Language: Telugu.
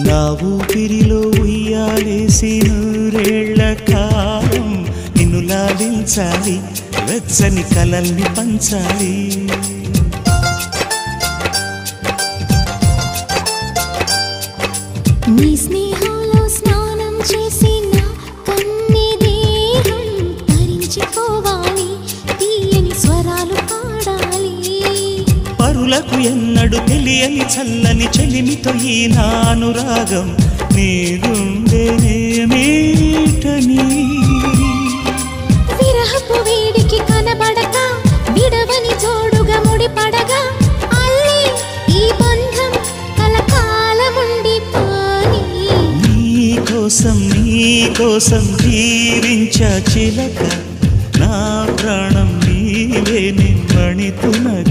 నా ఊపిరిలో ఉయ్యాలేసి నూరేళ్ల కాలం నిన్ను లాలించాలి, వెచ్చని కలల్ని పంచాలి. నీ స్నేహంలో స్నానం చేసి నా కన్ని దేహం తరించిపోవాలి, తీయని స్వరాలు పాడాలి. పరులకు ఎన్నడు తెలియని చల్లని చెలిమితో ఈ నా అనురాగం నీ గుండెనేమీటని. విరహపు వేడికి కనబడక విడవని జోడుగా ముడిపడగా అల్లి ఈ బంధం కలకాలముండిపోని. నీకోసం జీవించ చిలక, నా ప్రాణం నీవే నిమ్మణితునగ.